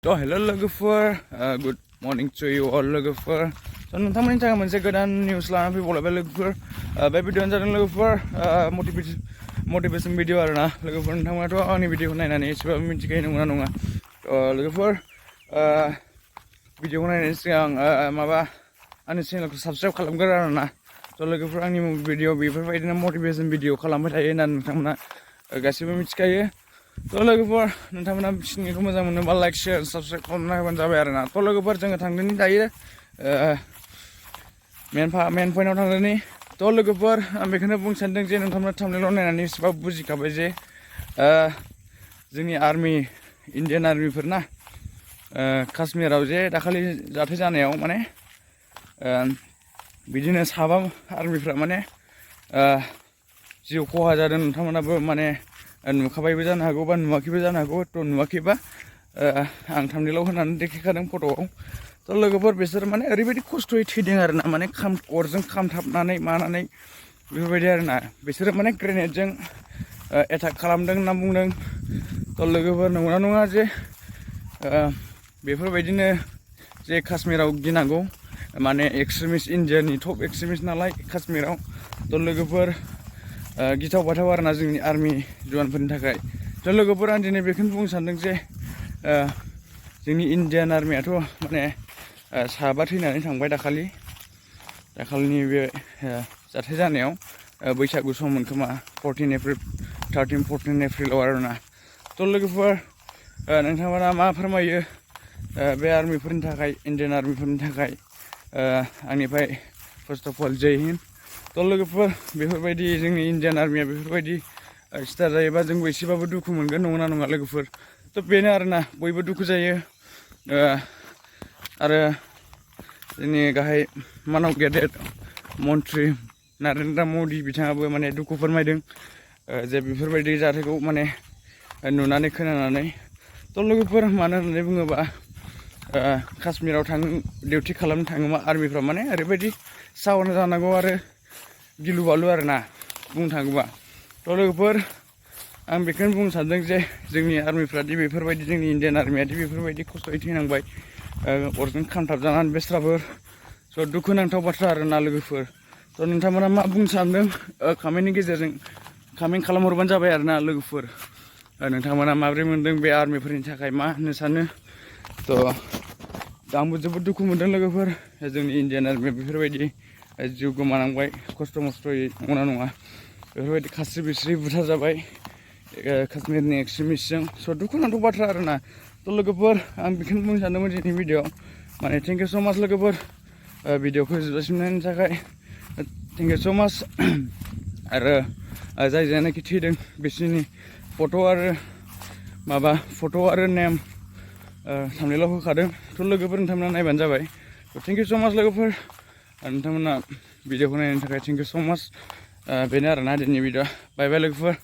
So hello lwgwpwr, good morning to you all lwgwpwr. So नोंथांमोननि थाखाय मोनसे गोदान निउस लानानै फैबावलायबाय लwgwpwr. बे भिडिअ'आनो जादों lwgwpwr मोटिभेसन भिडिअ आरोना लोगोफोर नोंथांमोनाथ' आंनि भिडिअ'खौ नायनानै एसेबाबो मिथिखायो नंगौना नङा लोगोफोर भिडिअ'खौ नायनायनि सिगां आंनि चेनेलखौ साबसक्राइब खालामग्रो आरोना थ' लोगोफोर आंनि भिडिअ' बेफोरबायदिनो मोटिभेसन भिडिअ खालामबाय थायो होननानै नोंथांमोना गासिबो मिथिखायो थ' लोगोफोर नोंथांमोना बिसिनिखौ मोजां मोनोबा लाइक शेयार साबसक्राइब खालामना होबानो जाबाय आरोना थ' लोगोफोर जोङो थांदोंनि दायो मेन पइन्टआव थांदोंनि थ' लोगोफोर आं बेखौनो बुंनो सानदों जे नोंथांमोना थांनायल' नायनानै एसेबाबो बुजिखाबाय जे जोंनि आर्मि इण्डियान आर्मिफोरना काश्मीराव जे दाखालि जाथाय जानायाव माने बिदिनो साबा आर्मिफ्रा माने जिउ खहा जादों नोंथांमोनाबो माने नुखाबायबो जानो हागौ बा नुवाखैबो जानो हागौ थ' नुवाखैबा आं थाम्बनेइलाव होनानै देखायखादों फट'आव थ' लोगोफोर बिसोर माने ओरैबायदि खस्थ'यै थैदों आरोना माने अरजों खामथाबनानै मानानै बेफोरबायदि आरोना बिसोरो माने ग्रेनेडजों एटाक खालामदों होनना बुंदों थ' लोगोफोर नंगौना नङा जे बेफोरबायदिनो जे काश्मीराव गिनांगौ माने एक्सट्रिमिस्ट इण्डियानि टप एक्सट्रिमिस्ट नालाय काश्मीराव थ' लोगोफोर गिथाव बाथाव आरोना जोंनि आर्मि जवानफोरनि थाखाय थ' लोगोफोर आं दिनै बेखौनो बुंनो सानदों जे जोंनि इण्डियान आर्मियाथ' माने साबा थैनानै थांबाय दाखालिनि बे जाथाय जानायाव बैसागु सममोन खोमा 13-14 एप्रिलाव आरोना थ' लोगोफोर नोंथांमोना मा फोरमायो बे आर्मिफोरनि थाखाय इण्डियान आर्मिफोरनि थाखाय आंनिफ्राय फार्स्ट अफ अल जय हिन्द थ' लोगोफोर बेफोरबायदि जोंनि इण्डियान आर्मिया बेफोरबायदि स्टार जायोबा जोंबो एसेबाबो दुखु मोनगोन नंगौना नङा लोगोफोर थ' बेनो आरोना बयबो दुखु जायो आरो जोंनि गाहाय मानाव गेदेर मन्त्रि नरेन्द्र मदि बिथाङाबो माने दुखु फोरमायदों जे बेफोरबायदि जाथायखौ माने नुनानै खोनानानै थ' लोगोफोर मानो होननानै बुङोबा काश्मीराव डिउटि खालामनो थाङोबा आर्मिफ्रा माने ओरैबायदि साहस जानांगौ आरो गिलु बालु आरोना बुंनो थाङोबा थ' लोगोफोर आं बेखौनो बुंनो सानदों जे जोंनि आर्मिफ्रादि बेफोरबायदि जोंनि इण्डियान आर्मियादि बेफोरबायदि खस्थ'यै थैनांबाय अरजों खामथाब जानानै बेस्राफोर स' दुखुनांथाव बाथ्रा आरोना लोगोफोर थ' नोंथांमोना मा बुंनो सानदों कमेन्टनि गेजेरजों कमेन्ट खालामहरबानो जाबाय आरोना लोगोफोर नोंथांमोना माबोरै मोनदों बे आर्मिफोरनि थाखाय मा होननो सानो थ' आंबो जोबोद दुखु मोनदों लोगोफोर जोंनि इण्डियान आर्मिया बेफोरबायदि जिउ गोमानांबाय खस्थ' मस्थ'यै नंगौना नङा बेफोरबायदि खास्रि बिस्रि बुथार जाबाय काश्मीरनि एक्सट्रिमिस्टजों स' दुखुनांथाव बाथ्रा आरोना थ' लोगोफोर आं बेखौनो बुंनो सानदोंमोन दिनैनि भिडिअ'आव माने थेंक इउ स' माच लोगोफोर भिडिअ'खौ जोबजासिम नायनो थाखाय थेंक इउ स' माच आरो जाय जायनाखि थैदों बिसोरनि फट' आरो नेम थाम्बनेइलाव होखादों थ' लोगोफोर नोंथांमोना नायबानो जाबाय थ' थेंक इउ स' माच लोगोफोर नोंथांमोना भिडिअ'खौ नायनो थाखाय थेंक इउ स' माच बेनो आरोना दिनैनि भिडिअ' बाय बाय लोगोफोर